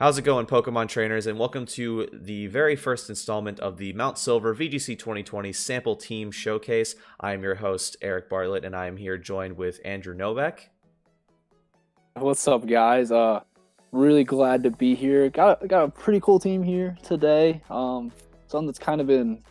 How's it going, Pokemon trainers, and welcome to the very first installment of the Mount Silver VGC 2020 Sample Team Showcase. I am your host, Eric Bartlett, and I am here joined with Andrew Novak. What's up, guys? Really glad to be here. Got a pretty cool team here today. Something that's kind of been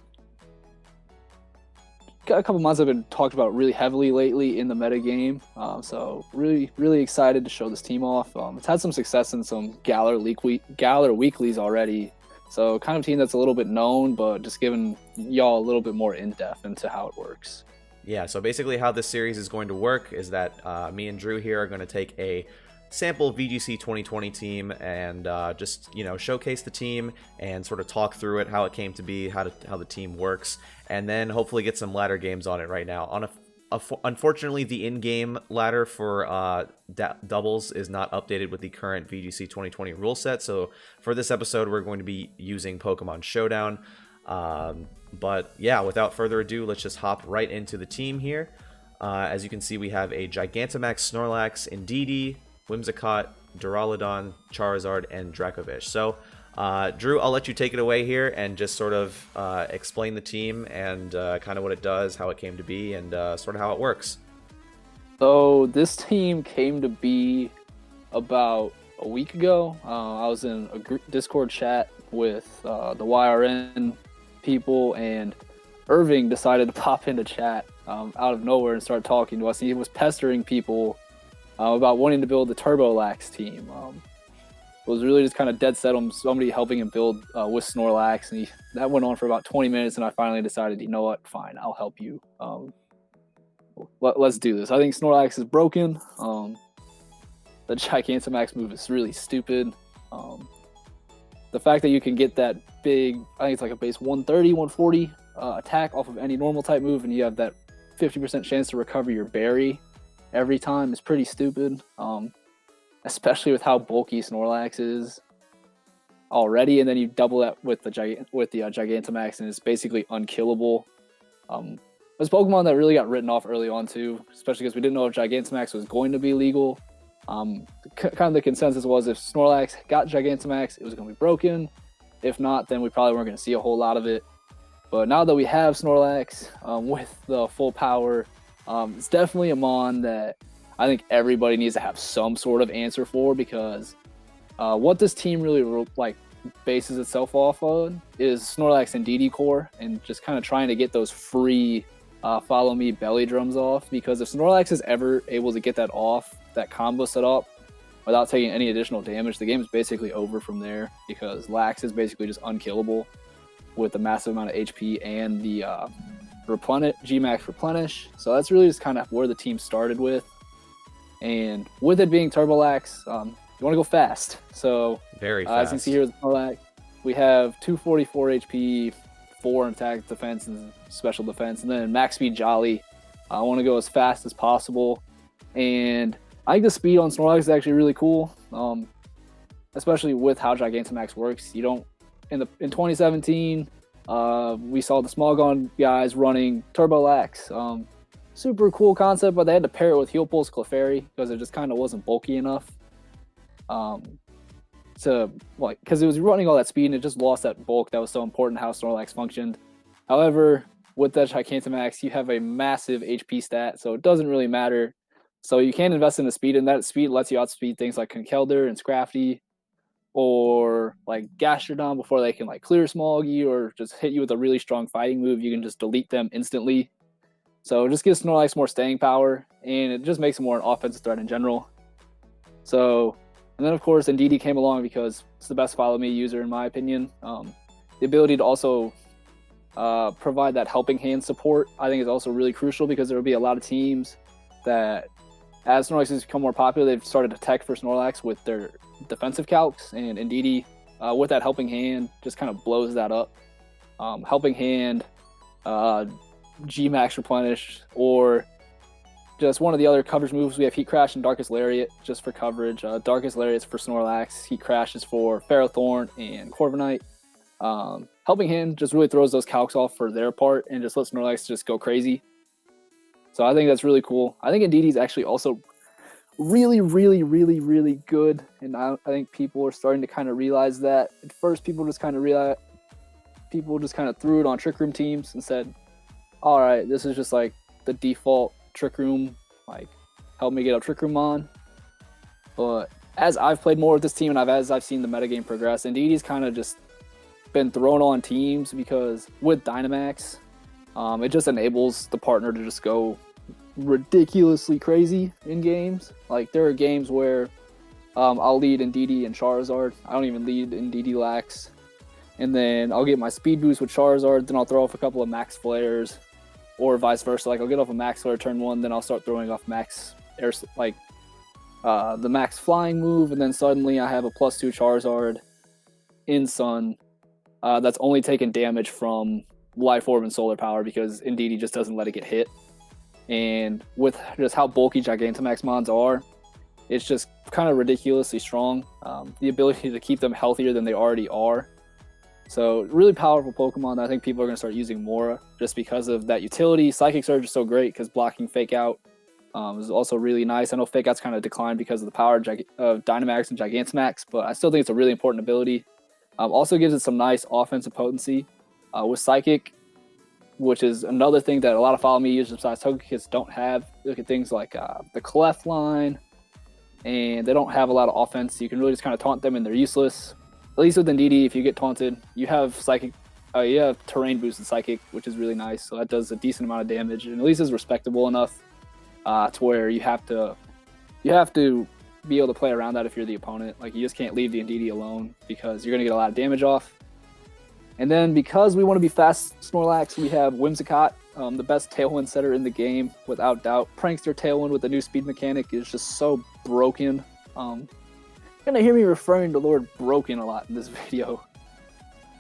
got a couple months have been talked about really heavily lately in the meta game. So really excited to show this team off. It's had some success in some Galar weeklies already. So kind of team that's a little bit known, but just giving y'all a little bit more in depth into how it works. Yeah, so basically how this series is going to work is that me and Drew here are going to take a sample VGC 2020 team and just showcase the team and sort of talk through it, how it came to be, how the team works, and then hopefully get some ladder games on it right now. Unfortunately, the in-game ladder for doubles is not updated with the current VGC 2020 rule set, so for this episode we're going to be using Pokemon Showdown. But yeah, without further ado, let's just hop right into the team here. As you can see, we have a Gigantamax, Snorlax, Indeedee, Whimsicott, Duraludon, Charizard, and Dracovish. So, Drew, I'll let you take it away here and just sort of explain the team and kind of what it does, how it came to be, and sort of how it works. So this team came to be about a week ago. I was in a Discord chat with the YRN people, and Irving decided to pop into chat out of nowhere and start talking to us. He was pestering people about wanting to build the Turbolax team. It was really just kind of dead set on somebody helping him build with Snorlax, and that went on for about 20 minutes, and I finally decided, you know what, fine, I'll help you. Let's do this. I think Snorlax is broken. The Gigantamax move is really stupid. The fact that you can get that big, I think it's like a base 130, 140 attack off of any normal type move, and you have that 50% chance to recover your berry every time is pretty stupid, especially with how bulky Snorlax is already, and then you double that with the Gigantamax, and it's basically unkillable. There's Pokemon that really got written off early on too, especially because we didn't know if Gigantamax was going to be legal. Kind of the consensus was if Snorlax got Gigantamax, it was going to be broken. If not, then we probably weren't going to see a whole lot of it. But now that we have Snorlax with the full power, it's definitely a mon that I think everybody needs to have some sort of answer for, because what this team really bases itself off on is Snorlax and Indeedee core, and just kind of trying to get those free follow me belly drums off, because if Snorlax is ever able to get that off, that combo set up without taking any additional damage, the game is basically over from there, because Lax is basically just unkillable with the massive amount of HP and the Gmax replenish. So that's really just kind of where the team started with. And with it being Turbolax, you want to go fast. So very fast. As you can see here with Turbolax, we have 244 HP, 4 in attack, defense, and special defense, and then max speed Jolly. I want to go as fast as possible, and I think the speed on Snorlax is actually really cool, especially with how Gigantamax works. You don't in 2017. We saw the Smogon guys running Turbolax. Super cool concept, but they had to pair it with Heal Pulse Clefairy because it just kind of wasn't bulky enough. Because it was running all that speed and it just lost that bulk that was so important how Snorlax functioned. However, with that Gigantamax, you have a massive HP stat, so it doesn't really matter. So you can invest in the speed, and that speed lets you outspeed things like Conkeldurr and Scrafty, or like Gastrodon before they can clear Smoggy or just hit you with a really strong fighting move. You can just delete them instantly. So it just gives Snorlax more staying power, and it just makes him more an offensive threat in general. So, and then of course Indeedee came along because it's the best follow me user in my opinion. The ability to also provide that helping hand support I think is also really crucial, because there will be a lot of teams that, as Snorlax has become more popular, they've started to tech for Snorlax with their defensive calcs, and Indeedee with that helping hand just kind of blows that up. Helping hand, Gmax replenish, or just one of the other coverage moves. We have Heat Crash and Darkest Lariat just for coverage. Darkest Lariat for Snorlax, Heat Crash is for Ferrothorn and Corviknight. Helping Hand just really throws those calcs off for their part and just lets Snorlax just go crazy. So I think that's really cool. I think Indeedee is actually also really, really, really, really good. And I think people are starting to kind of realize that. At first, people just kind of threw it on Trick Room teams and said, all right, this is just like the default Trick Room, like help me get a Trick Room on. But as I've played more with this team and as I've seen the metagame progress, Indeedee's kind of just been thrown on teams because with Dynamax, it just enables the partner to just go ridiculously crazy in games. Like there are games where I'll lead Indeedee and Charizard. I don't even lead Indeedee Lax. And then I'll get my speed boost with Charizard, then I'll throw off a couple of max flares, or vice versa. Like I'll get off a max flare turn 1, then I'll start throwing off max air, like the max flying move, and then suddenly I have a +2 Charizard in Sun that's only taking damage from Life Orb and Solar Power because Indeedee just doesn't let it get hit. And with just how bulky Gigantamax mons are, it's just kind of ridiculously strong. The ability to keep them healthier than they already are. So really powerful Pokemon that I think people are going to start using more just because of that utility. Psychic Surge is so great because blocking Fake Out is also really nice. I know Fake Out's kind of declined because of the power of Dynamax and Gigantamax, but I still think it's a really important ability. Also gives it some nice offensive potency with Psychic, which is another thing that a lot of Follow Me users besides Togekiss don't have. Look at things like the Clef line, and they don't have a lot of offense. You can really just kind of taunt them and they're useless. At least with Indeedee, if you get taunted, you have Psychic, you have Terrain Boost and Psychic, which is really nice. So that does a decent amount of damage, and at least is respectable enough to where you have to be able to play around that if you're the opponent. Like you just can't leave the Indeedee alone because you're gonna get a lot of damage off. And then because we want to be fast Snorlax, we have Whimsicott, the best Tailwind setter in the game, without doubt. Prankster Tailwind with the new speed mechanic is just so broken. You're gonna hear me referring to Lord Broken a lot in this video.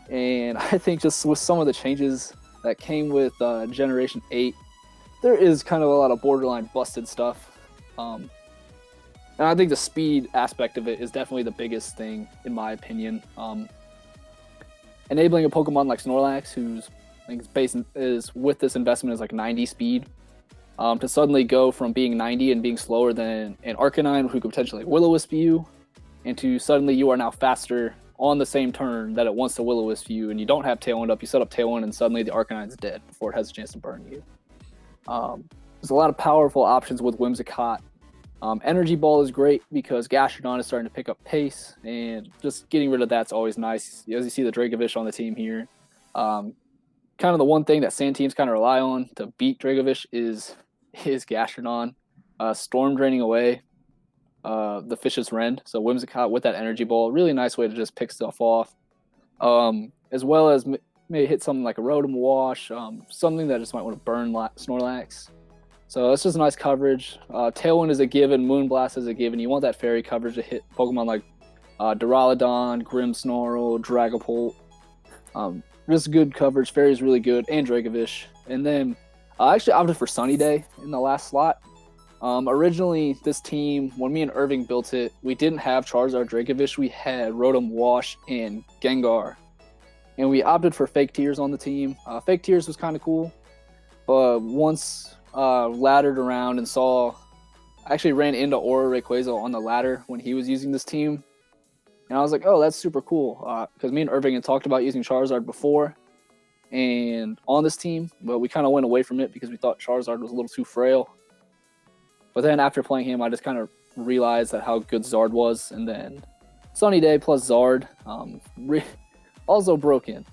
And I think just with some of the changes that came with Generation 8, there is kind of a lot of borderline busted stuff. And I think the speed aspect of it is definitely the biggest thing, in my opinion. Enabling a Pokemon like Snorlax, whose I think is with this investment is like 90 speed, to suddenly go from being 90 and being slower than an Arcanine who could potentially Will-O-Wisp you, and to suddenly you are now faster on the same turn that it wants to Will-O-Wisp you, and you don't have Tailwind up, you set up Tailwind, and suddenly the Arcanine's dead before it has a chance to burn you. There's a lot of powerful options with Whimsicott. Energy Ball is great because Gastrodon is starting to pick up pace, and just getting rid of that's always nice. As you see the Dracovish on the team here. Kind of the one thing that Sand teams kind of rely on to beat Dracovish is Gastrodon. Storm draining away the Fish's Rend. So Whimsicott with that Energy Ball, really nice way to just pick stuff off. As well as maybe hit something like a Rotom Wash, something that just might want to burn Snorlax. So that's just nice coverage. Tailwind is a given, Moonblast is a given. You want that fairy coverage to hit Pokemon like Duraludon, Grimmsnarl, Dragapult. Just good coverage. Fairy is really good, and Dracovish. And then I actually opted for Sunny Day in the last slot. Originally, this team, when me and Irving built it, we didn't have Charizard, Dracovish. We had Rotom, Wash, and Gengar. And we opted for Fake Tears on the team. Fake Tears was kind of cool. But once laddered around and I actually ran into Aura Rayquaza on the ladder when he was using this team. And I was like, oh, that's super cool. Because me and Irving had talked about using Charizard before and on this team. But we kind of went away from it because we thought Charizard was a little too frail. But then after playing him, I just kind of realized that how good Zard was. And then Sunny Day plus Zard, also broken.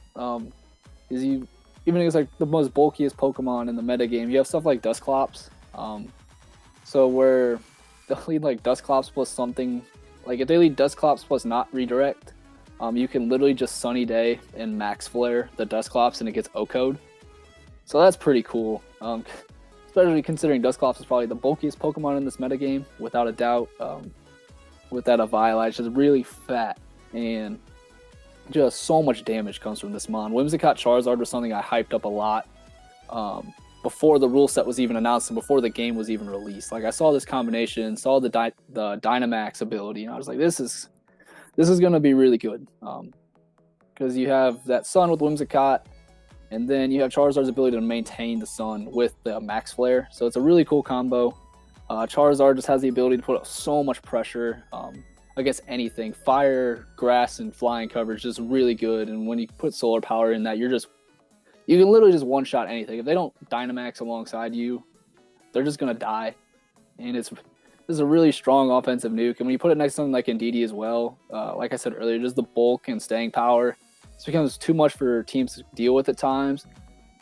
Even though it's like the most bulkiest Pokemon in the metagame, you have stuff like Dusclops. So where they'll lead like Dusclops plus something, like if they lead Dusclops plus not redirect, you can literally just Sunny Day and Max Flare the Dusclops and it gets O-Code. So that's pretty cool. Especially considering Dusclops is probably the bulkiest Pokemon in this metagame, without a doubt. With that Eviolite, it's just really fat, and just so much damage comes from this mon. Whimsicott Charizard was something I hyped up a lot before the rule set was even announced and before the game was even released. Like I saw this combination, saw the Dynamax ability, and I was like, this is going to be really good. Because you have that Sun with Whimsicott, and then you have Charizard's ability to maintain the Sun with the Max Flare. So it's a really cool combo. Charizard just has the ability to put up so much pressure against anything. Fire, grass, and flying coverage is really good. And when you put solar power in that, you can literally just one-shot anything. If they don't Dynamax alongside you, they're just going to die. And this is a really strong offensive nuke. And when you put it next to something like Indeedee as well, like I said earlier, just the bulk and staying power, it becomes too much for teams to deal with at times.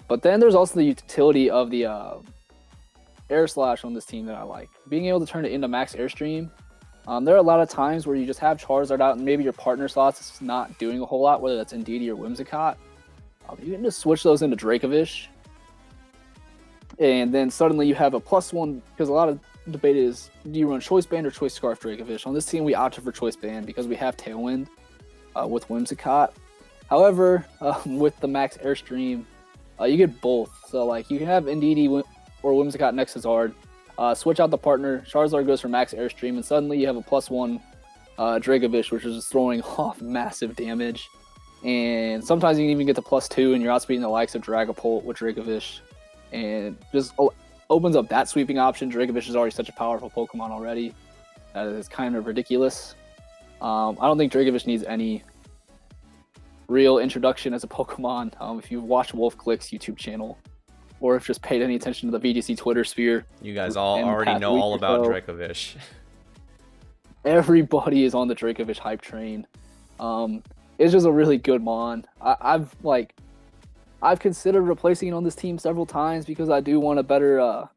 But then there's also the utility of the Air Slash on this team that I like. Being able to turn it into max Airstream. There are a lot of times where you just have Charizard out and maybe your partner slots is not doing a whole lot, whether that's Indeedee or Whimsicott. You can just switch those into Dracovish. And then suddenly you have a +1, because a lot of debate is, do you run Choice Band or Choice Scarf Dracovish? On this team, we opted for Choice Band because we have Tailwind with Whimsicott. However, with the max Airstream, you get both. So like you can have Indeedee or Whimsicott next to Zard, switch out the partner, Charizard goes for max Airstream, and suddenly you have a +1 Dracovish, which is just throwing off massive damage. And sometimes you can even get to +2, and you're outspeeding the likes of Dragapult with Dracovish. And just opens up that sweeping option. Dracovish is already such a powerful Pokemon already. That is kind of ridiculous. I don't think Dracovish needs any real introduction as a Pokemon. If you've watched Wolf Click's YouTube channel, or if just paid any attention to the VGC Twitter sphere. You guys all already know all about Dracovish. Everybody is on the Dracovish hype train. It's just a really good mon. I've considered replacing it on this team several times because I do want a better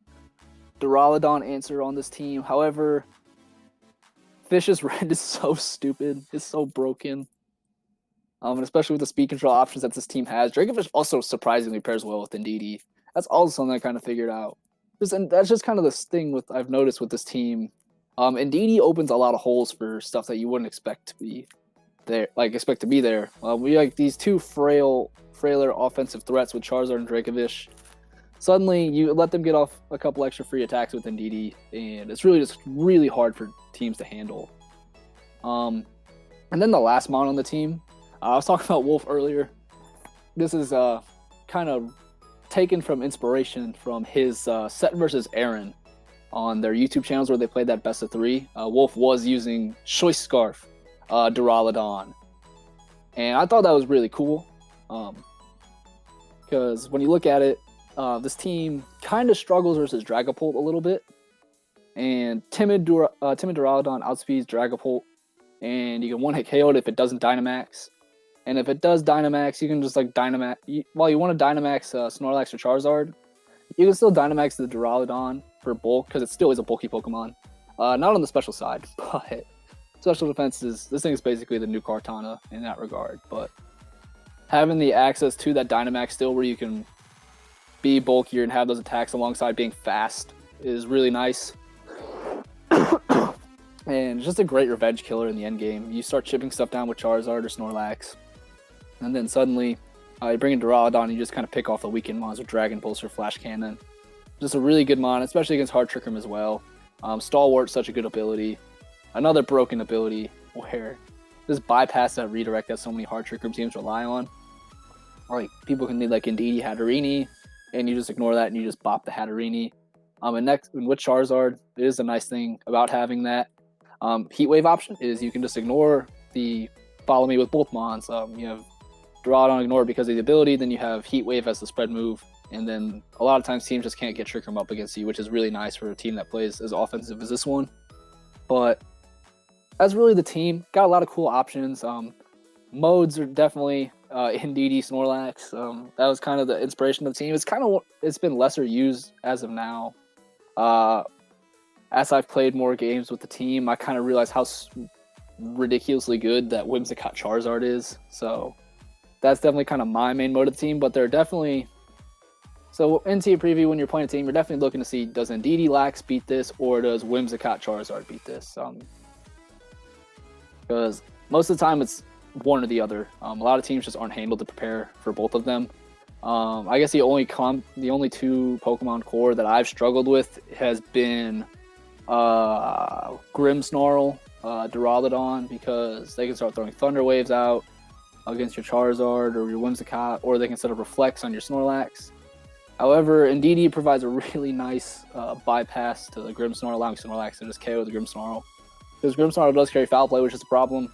Duraludon answer on this team. However, Fish's Red is so stupid. It's so broken. And especially with the speed control options that this team has. Dracovish also surprisingly pairs well with Indeedee. That's also something I kind of figured out. And that's just kind of this thing I've noticed with this team. Indeedee opens a lot of holes for stuff that you wouldn't expect to be there. We like these two frailer offensive threats with Charizard and Dracovish. Suddenly, you let them get off a couple extra free attacks with Indeedee, and it's really hard for teams to handle. And then the last mon on the team, I was talking about Wolf earlier. This is kind of taken from inspiration from his Set versus Aaron on their YouTube channels where they played that best of 3. Wolf was using Choice Scarf Duraludon, and I thought that was really cool because when you look at it, this team kind of struggles versus Dragapult a little bit, and Timid Duraludon outspeeds Dragapult, and you can one-hit KO it if it doesn't Dynamax. And if it does Dynamax, you can just like Dynamax. While you want to Dynamax Snorlax or Charizard, you can still Dynamax the Duraludon for bulk because it still is a bulky Pokemon. Not on the special side, but special defense this thing is basically the new Kartana in that regard. But having the access to that Dynamax still where you can be bulkier and have those attacks alongside being fast is really nice. And just a great revenge killer in the end game. You start chipping stuff down with Charizard or Snorlax. And then suddenly, you bring in Duraludon and you just kind of pick off the weakened mons with Dragon Pulse or Flash Cannon. Just a really good mon, especially against Hard Trick Room as well. Stalwart's such a good ability. Another broken ability where just bypass that redirect that so many Hard Trick Room teams rely on. Like, people can need like Indeedee, Hatterene, and you just ignore that and you just bop the Hatterene. And with Charizard, it is a nice thing about having that Heat Wave option is you can just ignore the follow me with both mons. You have Duraludon ignore because of the ability, then you have Heat Wave as the spread move, and then a lot of times teams just can't get Trick Room up against you, which is really nice for a team that plays as offensive as this one. But that's really the team. Got a lot of cool options. Modes are definitely Indeedee, Snorlax. That was kind of the inspiration of the team. It's been lesser used as of now. As I've played more games with the team, I kind of realized how ridiculously good that Whimsicott Charizard is. So that's definitely kind of my main mode of the team. But they're definitely... So in team preview, when you're playing a team, you're definitely looking to see, does Indeedee Lax beat this, or does Whimsicott Charizard beat this? Because most of the time it's one or the other. A lot of teams just aren't handled to prepare for both of them. I guess the only two Pokemon core that I've struggled with has been Grimmsnarl, Duraludon, because they can start throwing Thunder Waves out against your Charizard or your Whimsicott, or they can set up Reflex on your Snorlax. However, Indeedee provides a really nice bypass to the Grimmsnarl, allowing Snorlax to just KO the Grimmsnarl. Because Grimmsnarl does carry Foul Play, which is a problem.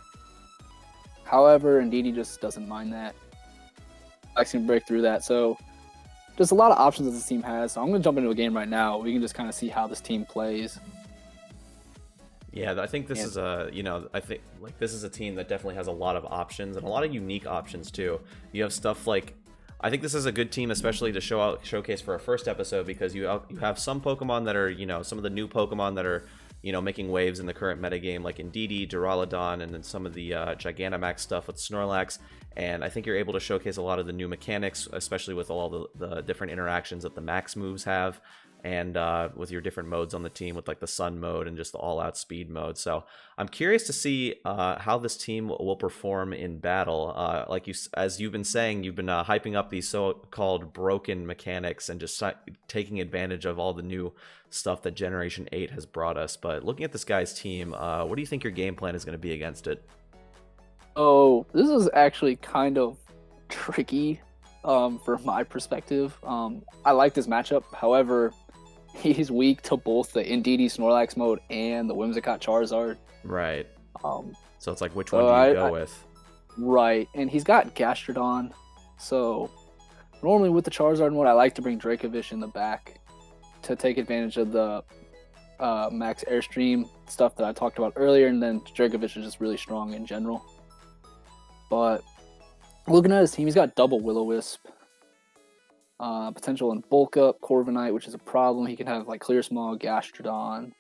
However, Indeedee just doesn't mind that. Snorlax can break through that, so just a lot of options that this team has. So I'm going to jump into a game right now. We can just kind of see how this team plays. Yeah, I think this is a, I think like this is a team that definitely has a lot of options and a lot of unique options too. You have stuff like, I think this is a good team, especially to showcase for a first episode, because you have some Pokemon that are, some of the new Pokemon that are, making waves in the current metagame, like Indeedee, Duraludon, and then some of the Gigantamax stuff with Snorlax. And I think you're able to showcase a lot of the new mechanics, especially with all the different interactions that the max moves have, and with your different modes on the team, with like the Sun mode and just the all-out speed mode. So I'm curious to see how this team will perform in battle. As you've been saying, you've been hyping up these so-called broken mechanics and just taking advantage of all the new stuff that Generation 8 has brought us. But looking at this guy's team, what do you think your game plan is going to be against it? Oh, this is actually kind of tricky from my perspective. I like this matchup. However, he's weak to both the Indeedee Snorlax mode and the Whimsicott Charizard. Right. So it's like, which one do you go with? Right, and he's got Gastrodon. So normally with the Charizard mode, I like to bring Dracovish in the back to take advantage of the max Airstream stuff that I talked about earlier, and then Dracovish is just really strong in general. But looking at his team, he's got double Will-O-Wisp. Potential in Bulk Up, Corviknight, which is a problem. He can have like Clear Smog, Gastrodon.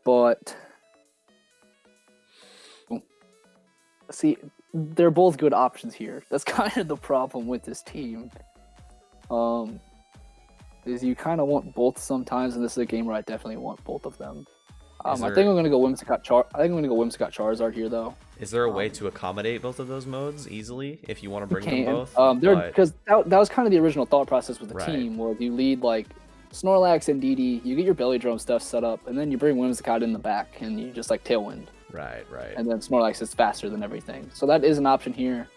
But see, they're both good options here. That's kind of the problem with this team. Is you kind of want both sometimes, and this is a game where I definitely want both of them. I think I'm gonna go Whimsicott Charizard here, though. Is there a way to accommodate both of those modes easily if you want to bring them both? Because that was kind of the original thought process with the team, where you lead like Snorlax and Indeedee, you get your Belly Drum stuff set up, and then you bring Whimsicott in the back, and you just like Tailwind. Right. And then Snorlax is faster than everything, so that is an option here.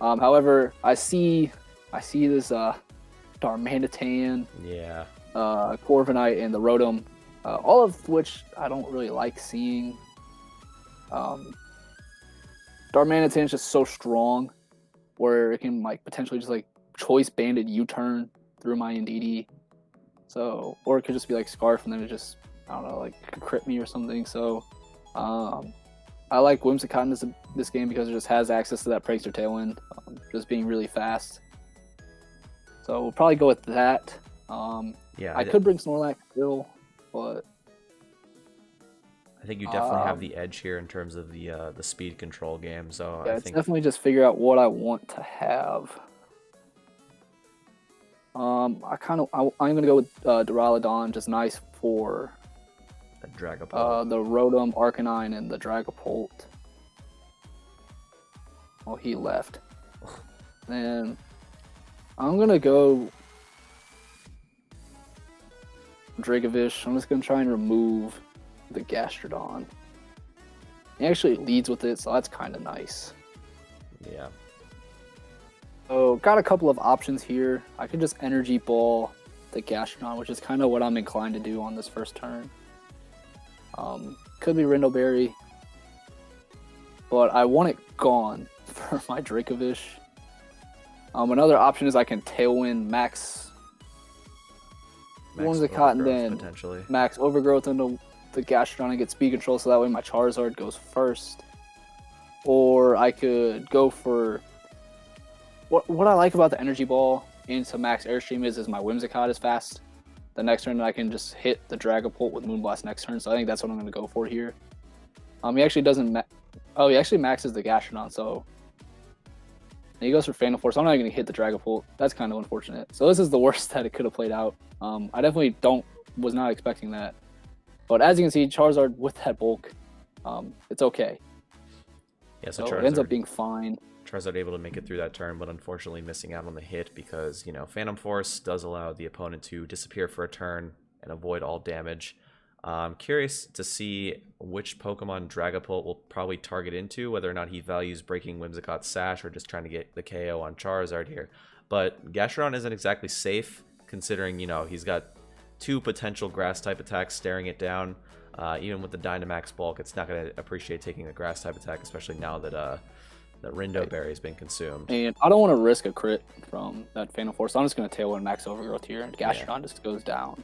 However, I see this Darmanitan, Corviknight, and the Rotom. All of which I don't really like seeing. Darmanitan is just so strong, where it can like potentially just like choice banded U-turn through my Indeedee. So, or it could just be like Scarf, and then it just, I don't know, like crit me or something. So, I like Whimsicott in this game because it just has access to that Prankster Tailwind, just being really fast. So we'll probably go with that. I could bring Snorlax still. But I think you definitely have the edge here in terms of the speed control game. So yeah, I it's think definitely just figure out what I want to have. I'm gonna go with Duraludon, just nice for the Dragapult, the Rotom, Arcanine, and the Dragapult. Oh, he left. And I'm gonna go Dracovish. I'm just going to try and remove the Gastrodon. He actually leads with it, so that's kind of nice. Yeah. So, got a couple of options here. I could just Energy Ball the Gastrodon, which is kind of what I'm inclined to do on this first turn. Could be Rindoberry, but I want it gone for my Dracovish. Another option is I can Tailwind Max Whimsicott and then Max Overgrowth into the Gastrodon and get speed control, so that way my Charizard goes first. Or I could go for what I like about the Energy Ball into Max Airstream is my Whimsicott is fast. The next turn I can just hit the Dragapult with Moonblast next turn, so I think that's what I'm going to go for here. He actually doesn't. He actually maxes the Gastrodon, so and he goes for Phantom Force. I'm not going to hit the Dragapult. That's kind of unfortunate. So this is the worst that it could have played out. I definitely was not expecting that. But as you can see, Charizard with that bulk, it's okay. Yeah, so it ends up being fine. Charizard able to make it through that turn, but unfortunately missing out on the hit because, Phantom Force does allow the opponent to disappear for a turn and avoid all damage. I'm curious to see which Pokemon Dragapult will probably target into, whether or not he values breaking Whimsicott's Sash or just trying to get the KO on Charizard here. but Gastrodon isn't exactly safe, considering, you know, he's got 2 potential grass-type attacks staring it down. Even with the Dynamax bulk, it's not going to appreciate taking a grass-type attack, especially now that the Rindo Berry has been consumed. And I don't want to risk a crit from that Phantom Force, so I'm just going to Tailwind Max Overgrowth here, and Gastrodon just goes down,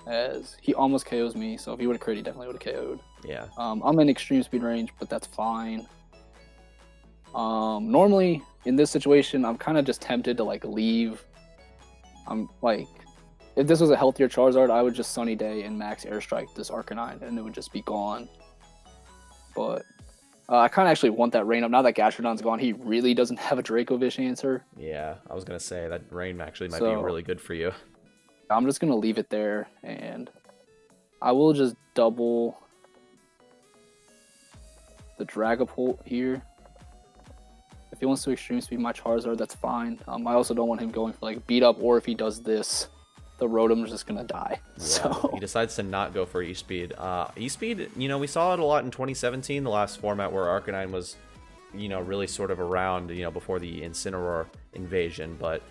as he almost KOs me, so if he would have crit, he definitely would have KO'd. Yeah. I'm in extreme speed range, but that's fine. Normally, in this situation, I'm kind of just tempted to, like, leave. I'm, like, if this was a healthier Charizard, I would just Sunny Day and Max Airstrike this Arcanine, and it would just be gone. But I kind of actually want that Rain Up. Now that Gastrodon's gone, he really doesn't have a Dracovish answer. Yeah, I was going to say, that Rain actually might be really good for you. I'm just going to leave it there, and I will just double the Dragapult here. If he wants to extreme speed my Charizard, that's fine. I also don't want him going for like beat up, or if he does this, the Rotom's just gonna die. Yeah, so he decides to not go for E-Speed. E-Speed, you know, we saw it a lot in 2017, the last format where Arcanine was, you know, really sort of around, you know, before the Incineroar invasion. But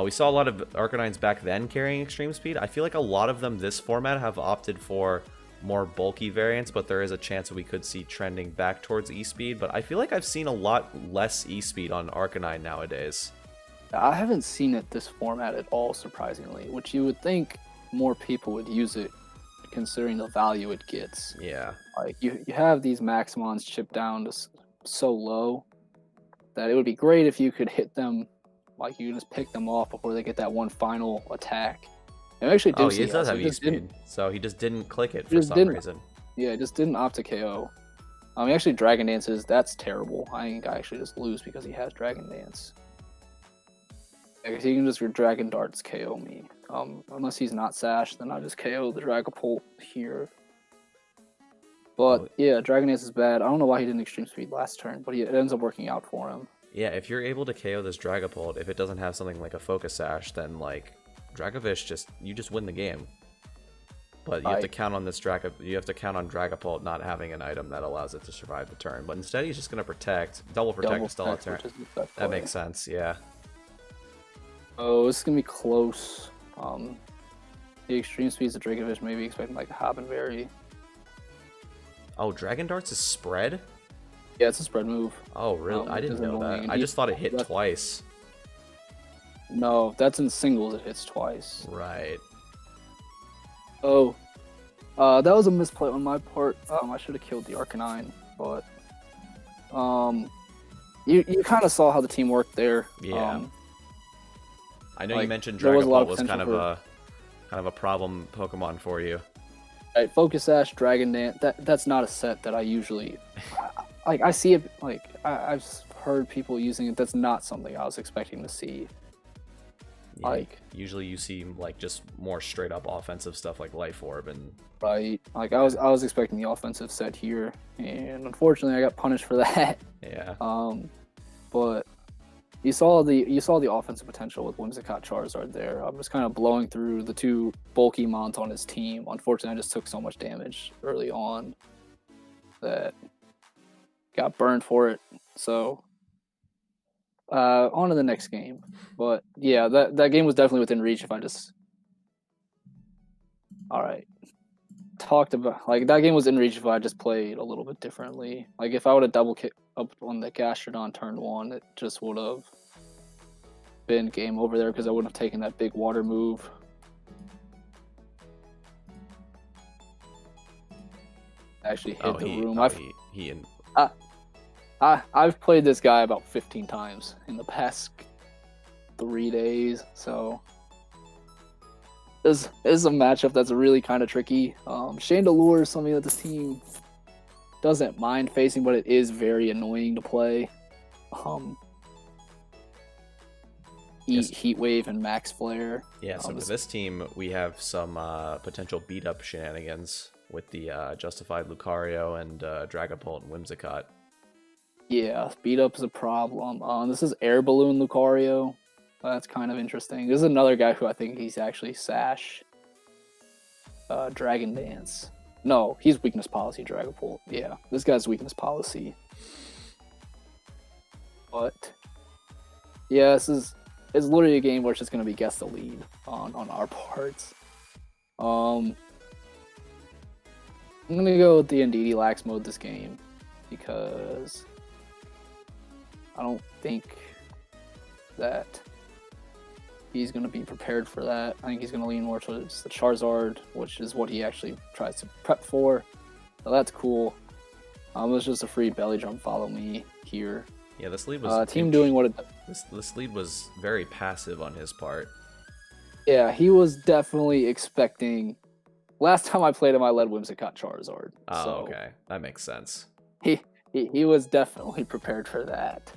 we saw a lot of Arcanines back then carrying extreme speed. I feel like a lot of them this format have opted for more bulky variants, but there is a chance that we could see trending back towards E-Speed. But I feel like I've seen a lot less E-Speed on Arcanine nowadays. I haven't seen it this format at all, surprisingly, which you would think more people would use it considering the value it gets. Yeah. Like you have these Maximons chipped down to so low that it would be great if you could hit them, like you can just pick them off before they get that one final attack. And we actually he does have E-Speed, so he just didn't click it for some reason. Yeah, it just didn't opt to KO. He actually Dragon Dances. That's terrible. I think I actually just lose because he has Dragon Dance. Because he can just Dragon Darts KO me. Unless he's not Sash, then I just KO the Dragapult here. But yeah, Dragon Dance is bad. I don't know why he didn't Extreme Speed last turn, but it ends up working out for him. Yeah, if you're able to KO this Dragapult, if it doesn't have something like a Focus Sash, then like Dracovish you just win the game. But you have to count on this Dragapult not having an item that allows it to survive the turn. But instead, he's just going to protect, double protect to stall a turn. That makes sense, yeah. Oh, this is gonna be close. The extreme speeds of Dracovish, maybe expecting like a Hobbenberry. Oh, Dragon Darts is spread? Yeah, it's a spread move. Oh, really? I didn't know that. I just thought it hit twice. No, that's in singles. It hits twice. Right. Oh, that was a misplay on my part. I should have killed the Arcanine, but you kind of saw how the team worked there. Yeah. I know you mentioned Dragapult was kind of a problem Pokemon for you. Right, Focus Sash, Dragon Dance. That's not a set that I usually like. I see it like I've heard people using it. That's not something I was expecting to see. Yeah, like usually you see like just more straight up offensive stuff like Life Orb and right. Like I was expecting the offensive set here, and unfortunately I got punished for that. Yeah. But you saw the offensive potential with Whimsicott Charizard there. I'm just kind of blowing through the 2 bulky mons on his team. Unfortunately, I just took so much damage early on that got burned for it. So on to the next game. But yeah, that game was definitely within reach if I just talked about like that game was in reach if I just played a little bit differently. Like if I would have double kicked up on the Gastrodon turn 1, it just would have been game over there because I wouldn't have taken that big water move. Actually hit the room. I've played this guy about 15 times in the past 3 days, so this is a matchup that's really kind of tricky. Chandelure is something that this team doesn't mind facing, but it is very annoying to play. Heat Wave and Max Flare. Yeah, so for this team, we have some potential beat-up shenanigans with the Justified Lucario and Dragapult and Whimsicott. Yeah, beat-up is a problem. This is Air Balloon Lucario. That's kind of interesting. This is another guy who I think he's actually Sash. Dragon Dance. No, he's Weakness Policy Dragapult. Yeah, this guy's Weakness Policy. But yeah, this is it's literally a game where it's just going to be guess the lead on our parts. I'm going to go with the Ndidi lax mode this game because I don't think that he's going to be prepared for that. I think he's going to lean more towards the Charizard, which is what he actually tries to prep for. So that's cool. It was just a free belly drum follow me here. Yeah, this lead was team doing what it. This lead was very passive on his part. Yeah, he was definitely expecting. Last time I played him, I led Whimsicott Charizard. Oh, so okay, that makes sense. He was definitely prepared for that.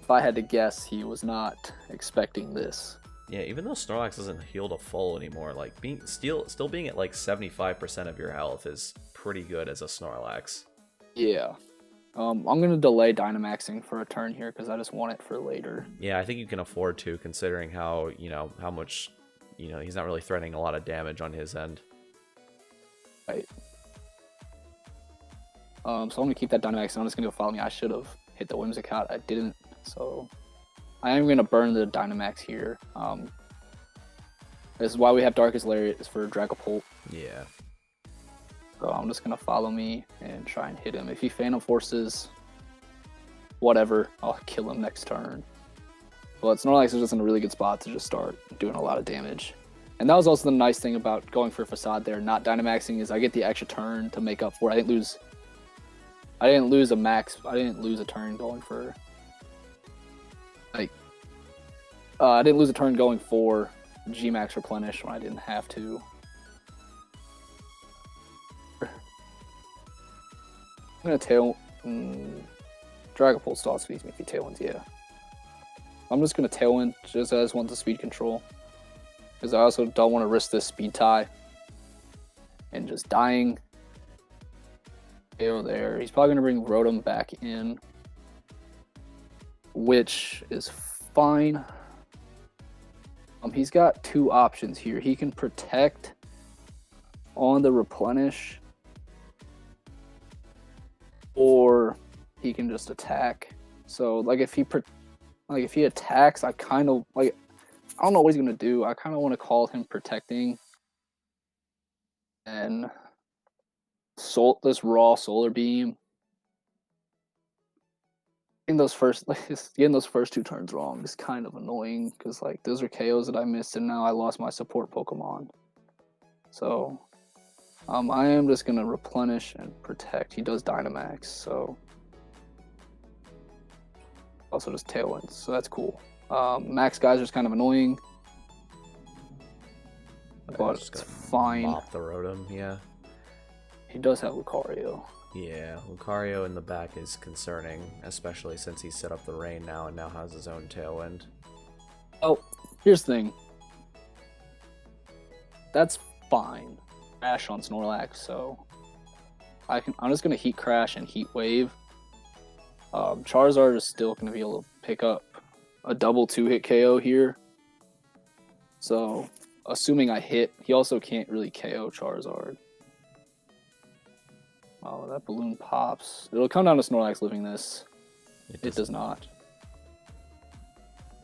If I had to guess, he was not expecting this. Yeah, even though Snorlax isn't healed to full anymore, like still being at like 75% of your health is pretty good as a Snorlax. Yeah. I'm gonna delay Dynamaxing for a turn here because I just want it for later. Yeah, I think you can afford to, considering how how much he's not really threatening a lot of damage on his end. Right. So I'm gonna keep that Dynamax. I'm just gonna go follow me. I should have hit the Whimsicott. I didn't. So I am gonna burn the Dynamax here. This is why we have Darkest Lariat, is for Dragapult. Yeah. So I'm just gonna follow me and try and hit him. If he Phantom Forces, whatever, I'll kill him next turn. But Snorlax is just in a really good spot to just start doing a lot of damage. And that was also the nice thing about going for Facade there, not Dynamaxing, is I get the extra turn to make up for it. I didn't lose a max. I didn't lose a turn going for I didn't lose a turn going for G-Max Replenish when I didn't have to. I'm gonna tail. Dragapult stall speeds me if he tailwinds, yeah. I'm just gonna tailwind just as one to speed control. Because I also don't want to risk this speed tie. And just dying. KO there. He's probably gonna bring Rotom back in. Which is fine. He's got two options here. He can protect on the replenish, or he can just attack. So like if he attacks, I kind of I don't know what he's gonna do. I kind of want to call him protecting, and this raw solar beam. Getting those first two turns wrong is kind of annoying because like those are KOs that I missed, and now I lost my support Pokemon. So I am just gonna replenish and protect. He does Dynamax, so also just Tailwinds, so that's cool. Max guys are just kind of annoying, but it's fine. Mop the Rotom, yeah. He does have Lucario. Yeah, Lucario in the back is concerning, especially since he set up the rain now and now has his own Tailwind. Oh, here's the thing. That's fine. Crash on Snorlax, so I'm just gonna Heat Crash and Heat Wave. Charizard is still gonna be able to pick up a double 2-hit KO here. So, assuming I hit, he also can't really KO Charizard. Oh, that balloon pops. It'll come down to Snorlax living this. It does not.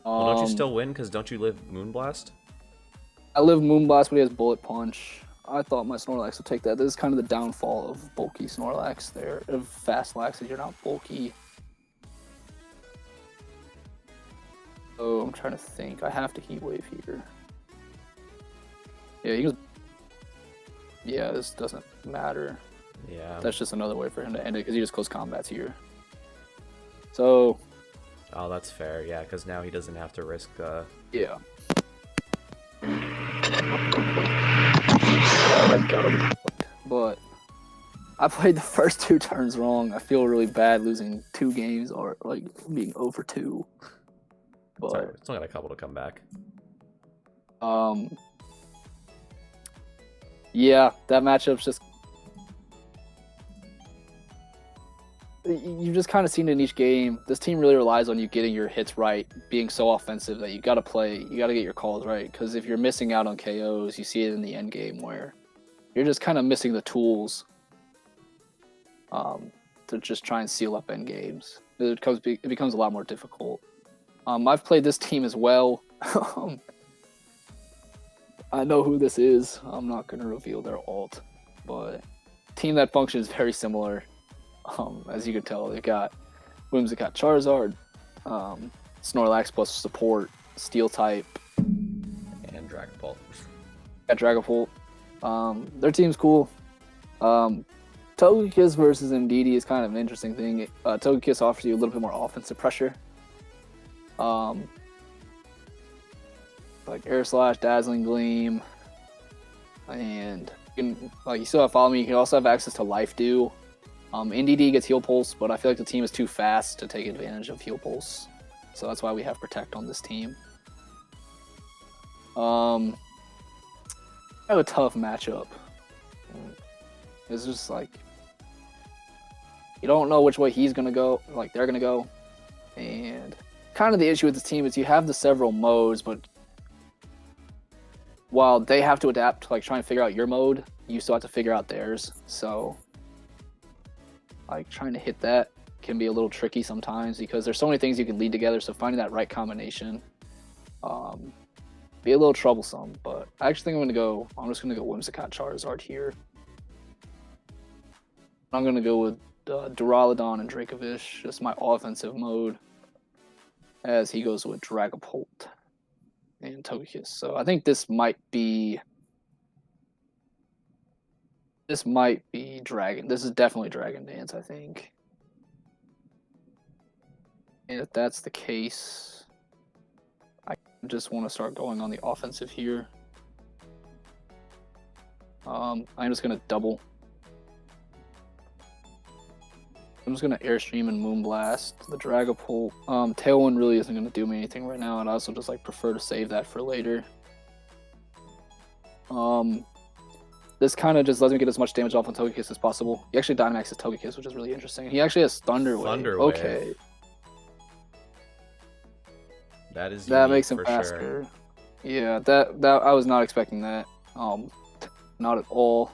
Well, don't you still win? Because don't you live Moonblast? I live Moonblast, but he has Bullet Punch. I thought my Snorlax would take that. This is kind of the downfall of bulky Snorlax there. Of Fast Lax, if you're not bulky. Oh, I'm trying to think. I have to Heat Wave here. Yeah, he goes. Yeah, this doesn't matter. Yeah. That's just another way for him to end it because he just close combats here. So. Oh, that's fair. Yeah, because now he doesn't have to risk. Yeah. But I played the first two turns wrong. I feel really bad losing 2 games or like being over 2. But sorry, it's only got a couple to come back. Yeah, that matchup's just. You've just kind of seen it in each game. This team really relies on you getting your hits right, being so offensive that you got to get your calls right. Because if you're missing out on KOs, you see it in the end game where you're just kind of missing the tools to just try and seal up end games. it becomes a lot more difficult. I've played this team as well. I know who this is. I'm not going to reveal their alt, but team that functions very similar. As you can tell, they got Whimsicott Charizard, Snorlax plus support, Steel type, and Dragapult. Got Dragapult. Their team's cool. Togekiss versus Indeedee is kind of an interesting thing. Togekiss offers you a little bit more offensive pressure. Like Air Slash, Dazzling Gleam, and you still have Follow Me. You can also have access to Life Dew. Indeedee gets Heal Pulse, but I feel like the team is too fast to take advantage of Heal Pulse. So that's why we have Protect on this team. I have a tough matchup. It's just like you don't know which way he's gonna go, like they're gonna go, and kind of the issue with this team is you have the several modes, but while they have to adapt to like try and figure out your mode, you still have to figure out theirs. So like trying to hit that can be a little tricky sometimes because there's so many things you can lead together. So finding that right combination, be a little troublesome. But I actually think I'm just gonna go Whimsicott Charizard here. I'm gonna go with Duraludon and Dracovish, just my offensive mode, as he goes with Dragapult and Togekiss. So I think this might be Dragon. This is definitely Dragon Dance, I think. And if that's the case, I just want to start going on the offensive here. I'm just gonna double. I'm just going to Airstream and Moonblast the Dragapult. Tailwind really isn't going to do me anything right now, and I also just like prefer to save that for later. This kind of just lets me get as much damage off on Togekiss as possible. He actually Dynamaxes Togekiss, which is really interesting. He actually has Thunder Wave. Thunder Wave. Okay. That makes him faster. Sure. Yeah, that I was not expecting that. Not at all.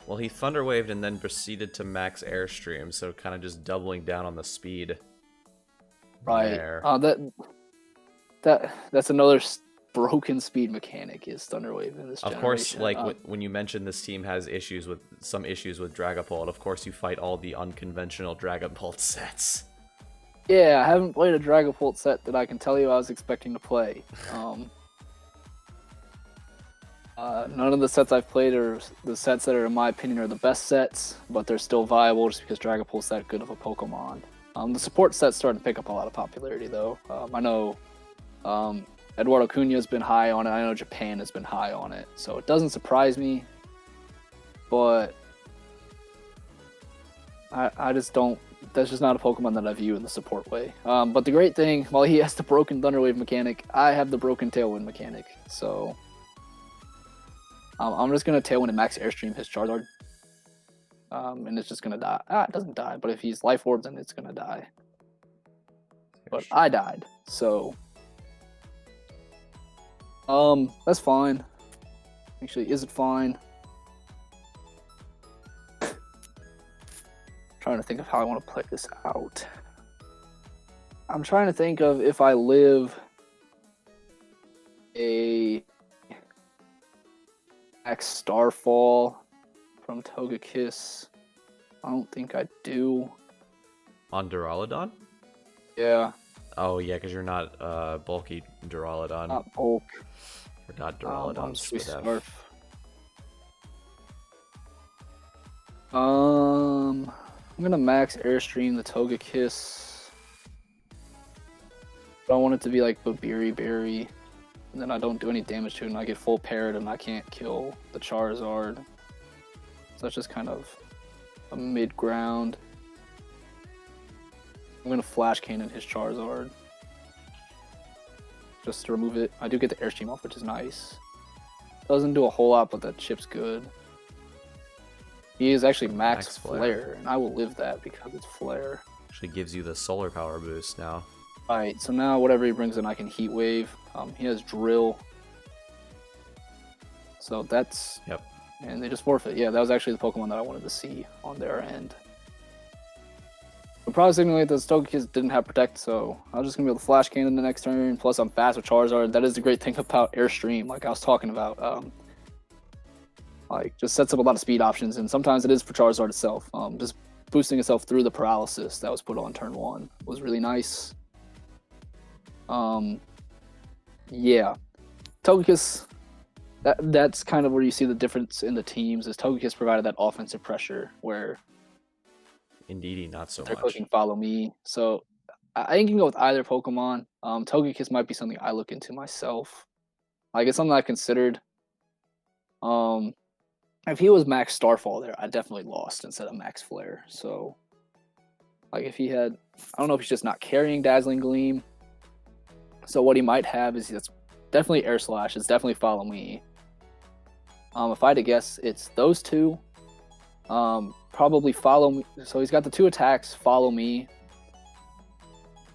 Well, he Thunder Waved and then proceeded to max Airstream, so kind of just doubling down on the speed. Right. There. That's another broken speed mechanic is Thunder Wave in this generation. Of course, like when you mentioned this team has some issues with Dragapult, of course you fight all the unconventional Dragapult sets. Yeah, I haven't played a Dragapult set that I can tell you I was expecting to play. None of the sets I've played are the sets that are, in my opinion, are the best sets, but they're still viable just because Dragapult's that good of a Pokemon. The support set's starting to pick up a lot of popularity, though. I know Eduardo Cunha's been high on it. I know Japan has been high on it, so it doesn't surprise me. But I just don't. That's just not a Pokemon that I view in the support way. But the great thing, while he has the broken Thunder Wave mechanic, I have the broken Tailwind mechanic, so. I'm just going to Tailwind and max Airstream his Charizard. And it's just going to die. It doesn't die, but if he's Life Orb, then it's going to die. But I died, so... that's fine. Actually, is it fine? Trying to think of how I want to play this out. I'm trying to think of if I live a... Starfall from Togekiss. I don't think I do. On Duraludon? Yeah. Oh yeah, because you're not bulky Duraludon. Not bulk. Forgot Duraludon's Scarf. I'm gonna max Airstream the Togekiss. I don't want it to be like Babiri Berry. And then I don't do any damage to it, and I get full parried, and I can't kill the Charizard. So that's just kind of a mid-ground. I'm going to Flash Cannon his Charizard. Just to remove it. I do get the Airstream off, which is nice. Doesn't do a whole lot, but that chip's good. He is actually max Flare, and I will live that because it's Flare. Actually gives you the Solar Power boost now. Alright, so now whatever he brings in, I can Heat Wave. He has Drill. So that's... Yep. And they just forfeit. Yeah, that was actually the Pokemon that I wanted to see on their end. But probably signaling that the Togekiss didn't have Protect, so I was just going to be able to Flash Cannon the next turn. Plus, I'm fast with Charizard. That is the great thing about Airstream, like I was talking about. Like, just sets up a lot of speed options, and sometimes it is for Charizard itself. Just boosting itself through the paralysis that was put on turn 1 was really nice. Yeah. Togekiss, that's kind of where you see the difference in the teams, is Togekiss provided that offensive pressure where Indeedy, not so they're much. clicking Follow Me. So I can go with either Pokemon. Togekiss might be something I look into myself. Like, it's something I considered. If he was Max Starfall there, I definitely lost instead of Max Flare. So, like, if he had, I don't know if he's just not carrying Dazzling Gleam. So what he might have is it's definitely Air Slash. It's definitely Follow Me. If I had to guess, it's those two. Probably Follow Me. So he's got the 2 attacks, Follow Me.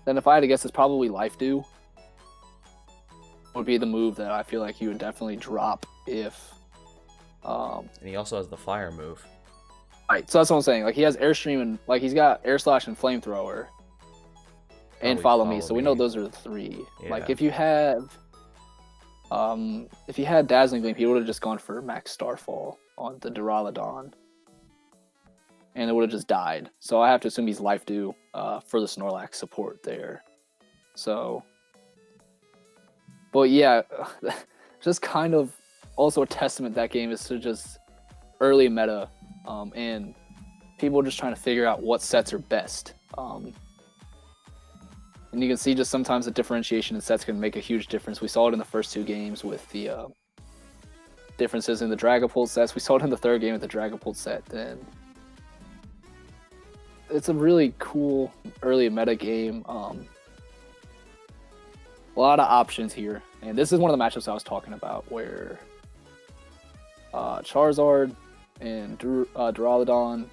Then if I had to guess, it's probably Life Dew. Would be the move that I feel like he would definitely drop if. And he also has the fire move. Right, so that's what I'm saying. Like, he has Airstream and, like, he's got Air Slash and Flamethrower. And Follow Me, so we know those are the 3. Yeah. Like, if you had Dazzling Gleam, he would have just gone for Max Starfall on the Duraludon. And it would have just died. So I have to assume he's Life Dew for the Snorlax support there. So, but yeah, just kind of also a testament that game is to just early meta, and people just trying to figure out what sets are best. And you can see just sometimes the differentiation in sets can make a huge difference. We saw it in the first 2 games with the differences in the Dragapult sets. We saw it in the 3rd game with the Dragapult set. And it's a really cool early meta game. A lot of options here. And this is one of the matchups I was talking about where Charizard and Duraludon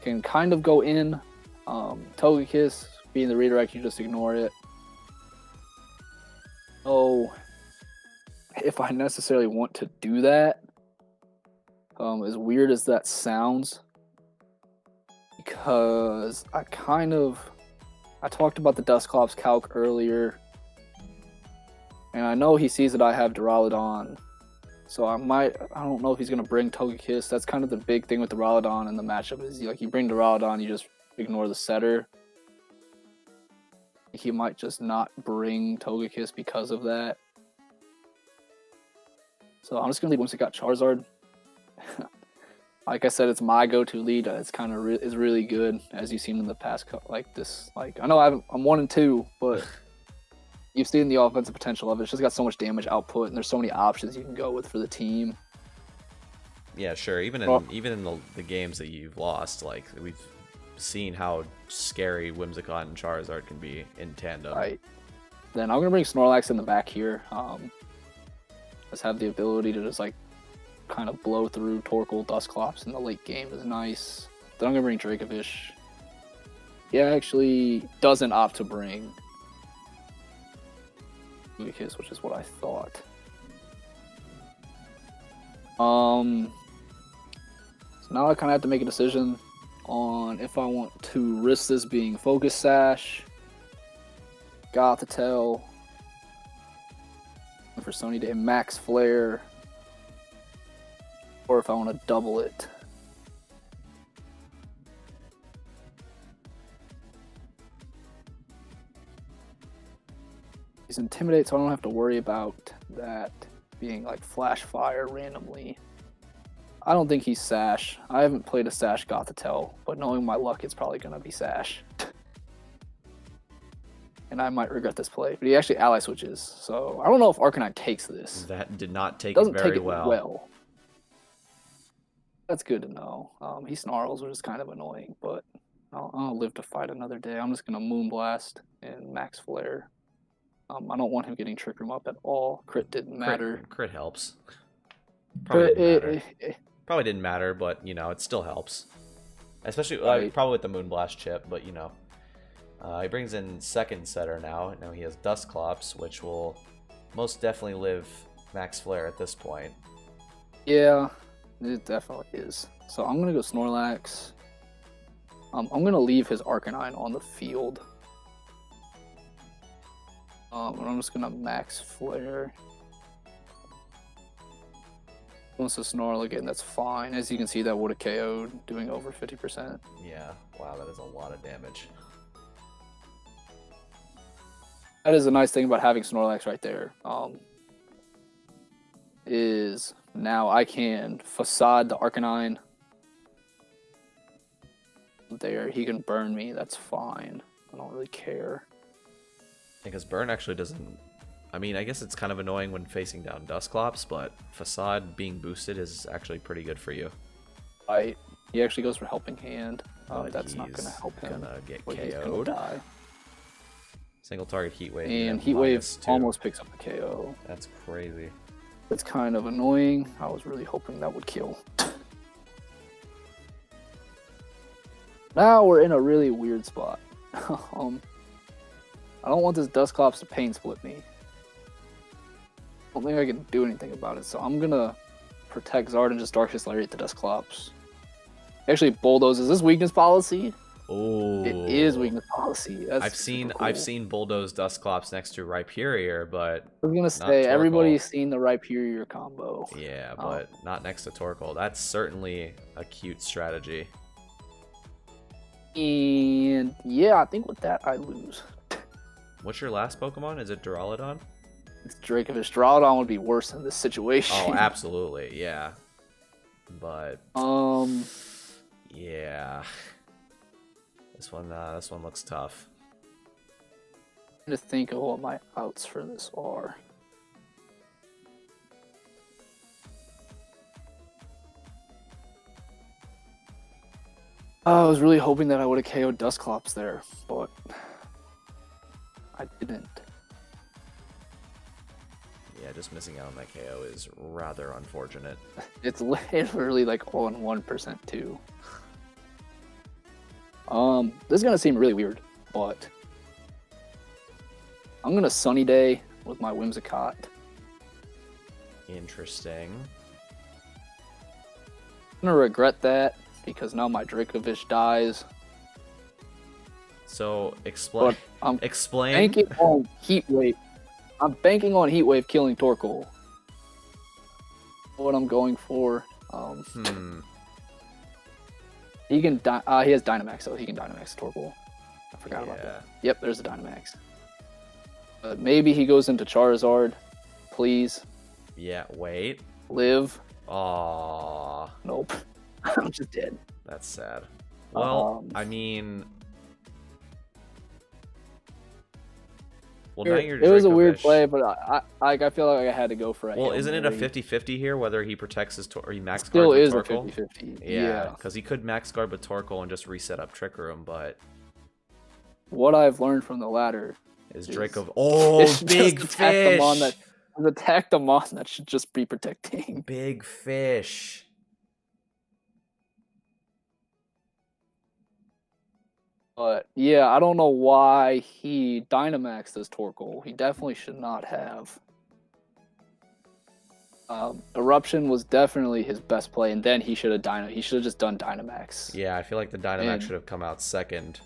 can kind of go in. Togekiss being the redirect, you just ignore it. Oh, if I necessarily want to do that, as weird as that sounds, because I talked about the Dusclops calc earlier, and I know he sees that I have Duraludon, so I don't know if he's going to bring Togekiss. That's kind of the big thing with Duraludon in the matchup, is like, you bring Duraludon, you just ignore the setter. He might just not bring Togekiss because of that. So I'm just going to leave once he got Charizard. Like I said, it's my go-to lead. It's kind of is really good, as you've seen in the past. Like this, like I know I'm 1-2, but you've seen the offensive potential of it. It's just got so much damage output, and there's so many options you can go with for the team. Yeah, sure. Even in the games that you've lost, like, we've seen how scary Whimsicott and Charizard can be in tandem. Right. Then I'm gonna bring Snorlax in the back here. Just have the ability to just like kind of blow through Torkoal, Dusclops in the late game is nice. Then I'm gonna bring Dracovish. He actually doesn't opt to bring Togekiss, which is what I thought. So now I kind of have to make a decision on if I want to risk this being Focus Sash, Gothitelle, for Sony Day Max Flare, or if I want to double it. He's Intimidate, so I don't have to worry about that being like Flash Fire randomly. I don't think he's Sash. I haven't played a Sash Gothitelle, but knowing my luck, it's probably going to be Sash. And I might regret this play. But he actually ally switches, so I don't know if Arcanine takes this. That did not take Doesn't it very take it well. That's good to know. He snarls, which is kind of annoying, but I'll live to fight another day. I'm just going to Moonblast and Max Flare. I don't want him getting Trick Room up at all. Crit didn't matter. Crit helps. Probably didn't matter, but, you know, it still helps. Especially, right. Probably with the Moonblast chip, but, you know. He brings in second setter now. Now he has Dusclops, which will most definitely live Max Flare at this point. Yeah, it definitely is. So I'm going to go Snorlax. I'm going to leave his Arcanine on the field. And I'm just going to max Flare. Once a Snorlax, that's fine. As you can see, that would have KO'd, doing over 50%. Yeah, wow, that is a lot of damage. That is a nice thing about having Snorlax right there. Is now I can Facade the Arcanine. There, he can burn me. That's fine. I don't really care. Because burn actually doesn't... I mean, I guess it's kind of annoying when facing down Dusclops, but Facade being boosted is actually pretty good for you. Right. He actually goes for Helping Hand. But that's not going to help him. Gonna get He's gonna KO'd. die. Single target Heat Wave. And Heat Wave almost picks up the KO. That's crazy. It's kind of annoying. I was really hoping that would kill. Now we're in a really weird spot. I don't want this Dusclops to pain split me. I don't think I can do anything about it, so I'm gonna protect Zard and just Darkness Lariat the Dusclops. Actually, Bulldoze, is this weakness policy? Oh, it is weakness policy. That's I've seen cool. Bulldoze Dusclops next to Rhyperior, but I was gonna say everybody's seen the Rhyperior combo. Yeah, but not next to Torkoal. That's certainly a cute strategy. And yeah, I think with that I lose. What's your last Pokemon? Is it Duraludon? It's Dracovish. Duraludon would be worse in this situation. Oh, absolutely, yeah. But yeah, this one looks tough. I'm trying to think of what my outs for this are. I was really hoping that I would have KO'd Dusclops there, but I didn't. Yeah, just missing out on that KO is rather unfortunate. It's literally like on 1% too. This is gonna seem really weird, but I'm gonna Sunny Day with my Whimsicott. Interesting. I'm gonna regret that because now my Dracovish dies. So explain. Banking on Heat Wave. I'm banking on Heat Wave killing Torkoal. What I'm going for. He can he has Dynamax, so he can Dynamax Torkoal. I forgot about that. Yep, there's a Dynamax. But maybe he goes into Charizard. Please. Yeah, wait. Live. Aww. Nope. I'm just dead. That's sad. Well, I mean... Well, now you're it was a weird play, but I feel like I had to go for it. Well, isn't it a 50-50 here, whether he protects his or he max guard with Torkoal? Still is a 50-50. Yeah, because he could max guard with Torkoal and just reset up Trick Room, but... What I've learned from the ladder is Draco... Oh, big fish! Attack the mon that should just be protecting. Big fish. But yeah, I don't know why he Dynamaxed as Torkoal. He definitely should not have. Eruption was definitely his best play, and then he should have He should have just done Dynamax. Yeah, I feel like the Dynamax should have come out second.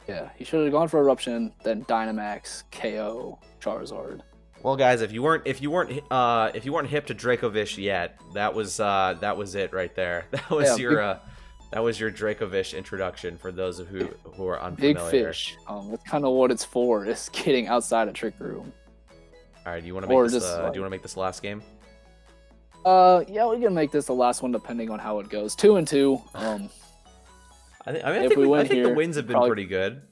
Yeah, he should have gone for Eruption, then Dynamax, KO, Charizard. Well, guys, if you weren't hip to Dracovish yet, that was it right there. That was your Dracovish introduction for those of who are unfamiliar. Big fish. That's kind of what it's for. Is getting outside of Trick Room. All right, do you want to make this? Do you want to make this last game? Yeah, we can make this the last one depending on how it goes. 2-2. I think the wins have been pretty good.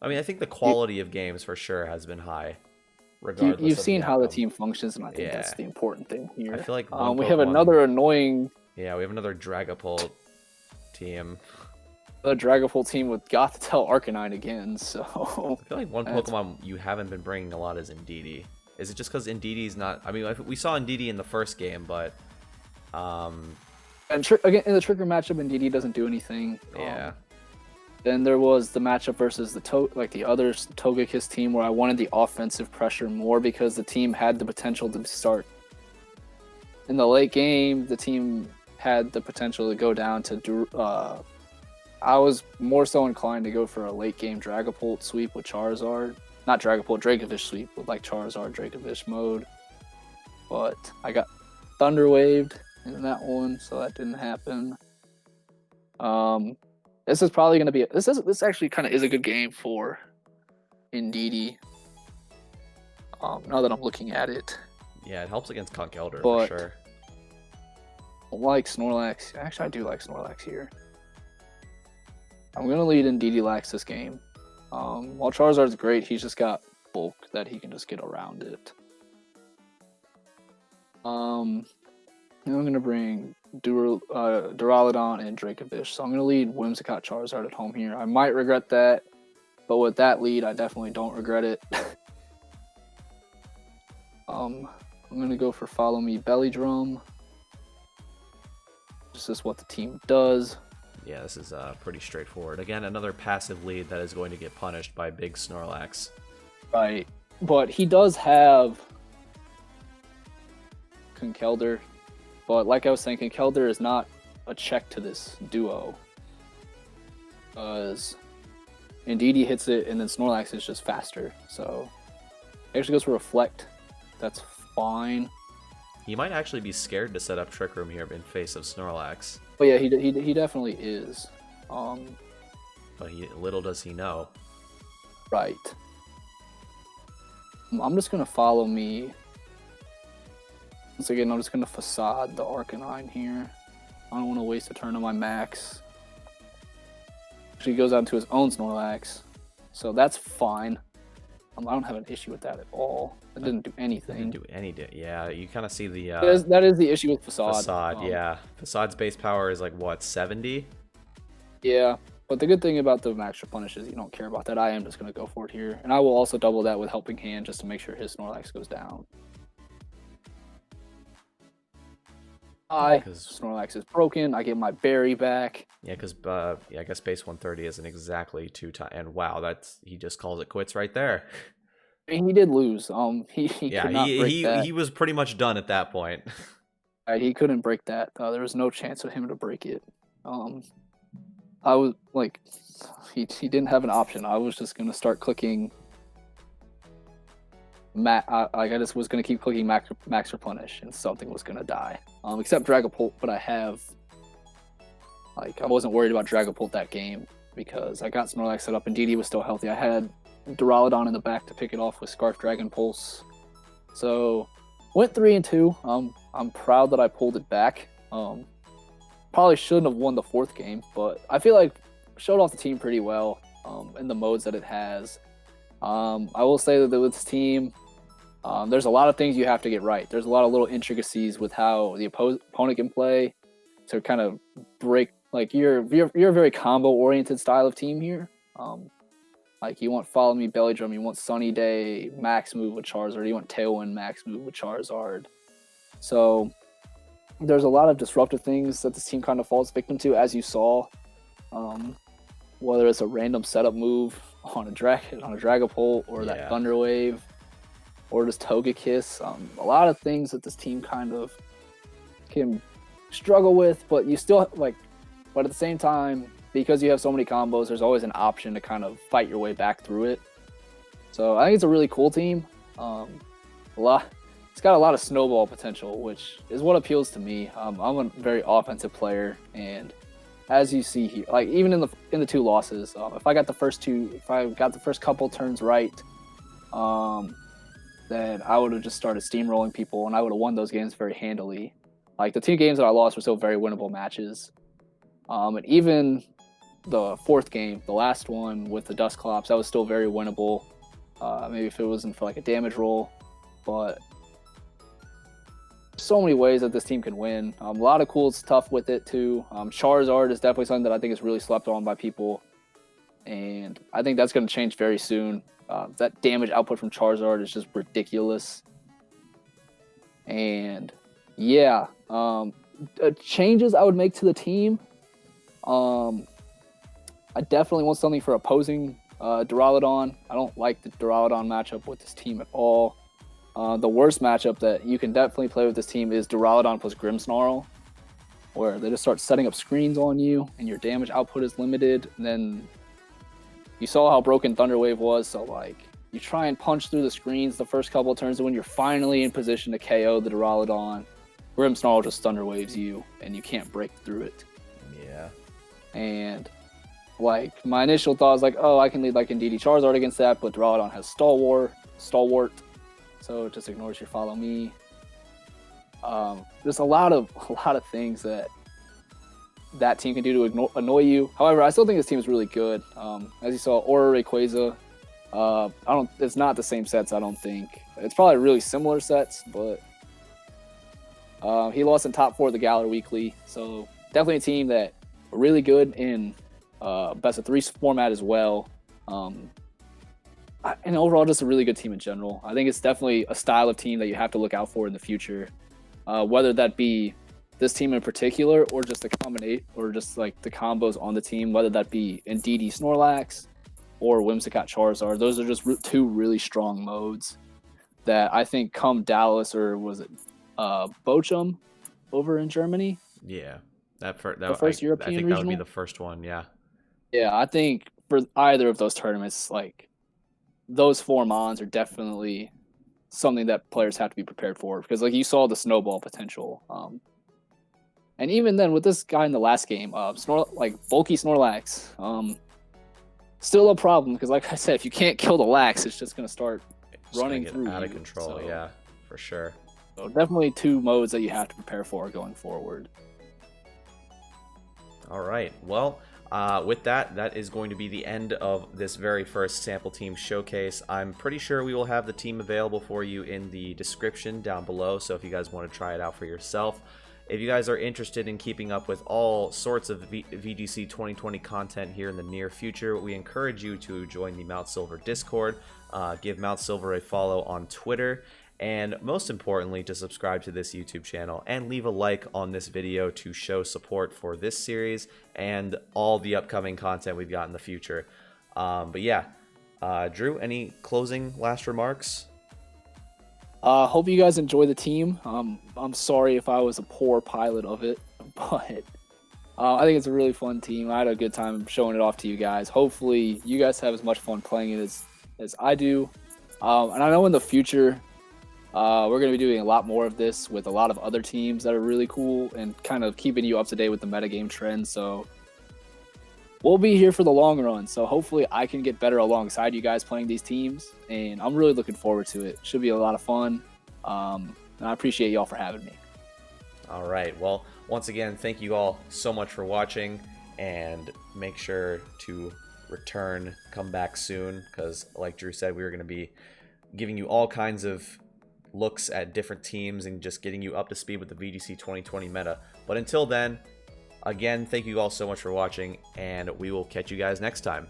I mean, I think the quality of games for sure has been high. Regardless, you've seen how the team functions, and I think that's the important thing here. I feel like we have another annoying. Yeah, we have another Dragapult team. The Dragapult team with Gothitelle Arcanine again, so... I feel like one Pokemon you haven't been bringing a lot is Indeedee. Is it just because Indeedee's not... I mean, we saw Indeedee in the first game, but... And again, in the Trick Room matchup, Indeedee doesn't do anything. Yeah. Then there was the matchup versus the other Togekiss team where I wanted the offensive pressure more because the team had the potential to start. In the late game, the team had the potential to go down to. I was more so inclined to go for a late game Dragapult sweep with Charizard. Not Dragapult, Dracovish sweep with like Charizard, Dracovish mode. But I got Thunder Waved in that one, so that didn't happen. This is probably going to be this actually kind of is a good game for Indeedee. Now that I'm looking at it. Yeah, it helps against Conkeldurr But- for sure. I like Snorlax. Actually, I do like Snorlax here. I'm going to lead Indeedee Lax this game. While Charizard's great, he's just got bulk that he can just get around it. I'm going to bring Duraludon and Dracovish. So I'm going to lead Whimsicott Charizard at home here. I might regret that, but with that lead, I definitely don't regret it. I'm going to go for Follow Me Belly Drum. This is what the team does. Yeah, this is pretty straightforward. Again, another passive lead that is going to get punished by big Snorlax. Right. But he does have Conkeldurr. But like I was saying, Conkeldurr is not a check to this duo. Because Indeedee hits it, and then Snorlax is just faster. So it actually goes for Reflect. That's fine. He might actually be scared to set up Trick Room here in face of Snorlax. But yeah, he definitely is. But little does he know. Right. I'm just going to Follow Me. Once again, I'm just going to Facade the Arcanine here. I don't want to waste a turn on my Max. Actually, he goes out into his own Snorlax. So that's fine. I don't have an issue with that at all. It didn't do anything. Yeah, you kind of see the... that is the issue with Facade. Facade, yeah. Facade's base power is like, what, 70? Yeah, but the good thing about the Max Replenish is you don't care about that. I am just going to go for it here. And I will also double that with Helping Hand just to make sure his Snorlax goes down. Snorlax is broken. I get my berry back. Yeah, because I guess base 130 isn't exactly 2 times. And wow, he just calls it quits right there. I mean, he did lose. He could not break that. He was pretty much done at that point. He couldn't break that. There was no chance for him to break it. I was like, he didn't have an option. I was just gonna start clicking. I just was gonna keep clicking Max Replenish, and something was gonna die. Except Dragapult, but I wasn't worried about Dragapult that game because I got Snorlax set up and Indeedee was still healthy. I had Duraludon in the back to pick it off with Scarf Dragon Pulse. So went 3-2. I'm proud that I pulled it back. Probably shouldn't have won the fourth game, but I feel like showed off the team pretty well in the modes that it has. I will say that with this team, there's a lot of things you have to get right. There's a lot of little intricacies with how the opponent can play to kind of break. Like you're a very combo oriented style of team here. Like you want Follow Me Belly Drum, you want Sunny Day max move with Charizard, you want Tailwind max move with Charizard. So there's a lot of disruptive things that this team kind of falls victim to, as you saw. Whether it's a random setup move on a Dragapult or that Thunder Wave or just Togekiss. A lot of things that this team kind of can struggle with, but you still but at the same time, because you have so many combos, there's always an option to kind of fight your way back through it. So I think it's a really cool team. It's got a lot of snowball potential, which is what appeals to me. I'm a very offensive player, and as you see here, like even in the two losses, if I got the first couple turns right, then I would have just started steamrolling people, and I would have won those games very handily. Like the two games that I lost were still very winnable matches, and even the fourth game, the last one with the Dusclops, that was still very winnable. Maybe if it wasn't for like a damage roll, but so many ways that this team can win. A lot of cool stuff with it too. Charizard is definitely something that I think is really slept on by people, and I think that's going to change very soon. That damage output from Charizard is just ridiculous. And yeah, changes I would make to the team. I definitely want something for opposing Duraludon. I don't like the Duraludon matchup with this team at all. The worst matchup that you can definitely play with this team is Duraludon plus Grimmsnarl. where they just start setting up screens on you and your damage output is limited. And then you saw how broken Thunderwave was, so like you try and punch through the screens the first couple of turns, and when you're finally in position to KO the Duraludon, Grimmsnarl just Thunderwaves you and you can't break through it. Yeah. And like my initial thought was like, oh, I can lead like Indeedee Charizard against that, but Duraludon has Stalwart, so it just ignores your Follow Me. There's a lot of things that team can do to annoy you. However, I still think this team is really good. As you saw, Aura Rayquaza. It's not the same sets. I don't think it's probably really similar sets, but he lost in top 4 of the Galar Weekly, so definitely a team that are really good in best of 3 format as well. And overall, just a really good team in general. I think it's definitely a style of team that you have to look out for in the future, whether that be this team in particular or just the combination or just like the combos on the team, whether that be Indeedee Snorlax or Whimsicott Charizard. Those are just 2 really strong modes that I think come Dallas, or was it Bochum over in Germany? Yeah. The first European I think regional? that would be the first one, yeah. Yeah, I think for either of those tournaments, like those 4 mons are definitely something that players have to be prepared for, because like you saw the snowball potential. And even then with this guy in the last game, bulky Snorlax, still a problem, because like I said, if you can't kill the Lax, it's just going to start running through out of you. control. So, yeah, for sure. So definitely 2 modes that you have to prepare for going forward. All right. Well, with that is going to be the end of this very first sample team showcase. I'm pretty sure we will have the team available for you in the description down below, so if you guys want to try it out for yourself. If you guys are interested in keeping up with all sorts of VGC 2020 content here in the near future, we encourage you to join the Mount Silver Discord, give Mount Silver a follow on Twitter, and most importantly, to subscribe to this YouTube channel and leave a like on this video to show support for this series and all the upcoming content we've got in the future. But yeah, Drew, any closing last remarks? Hope you guys enjoy the team. I'm sorry if I was a poor pilot of it, but I think it's a really fun team. I had a good time showing it off to you guys. Hopefully you guys have as much fun playing it as I do. And I know in the future, we're going to be doing a lot more of this with a lot of other teams that are really cool and kind of keeping you up to date with the metagame trends. So we'll be here for the long run. So hopefully I can get better alongside you guys playing these teams. And I'm really looking forward to it. Should be a lot of fun. And I appreciate y'all for having me. All right. Well, once again, thank you all so much for watching, and make sure to come back soon, because like Drew said, we were going to be giving you all kinds of looks at different teams and just getting you up to speed with the VGC 2020 meta. But until then, again, thank you all so much for watching, and we will catch you guys next time.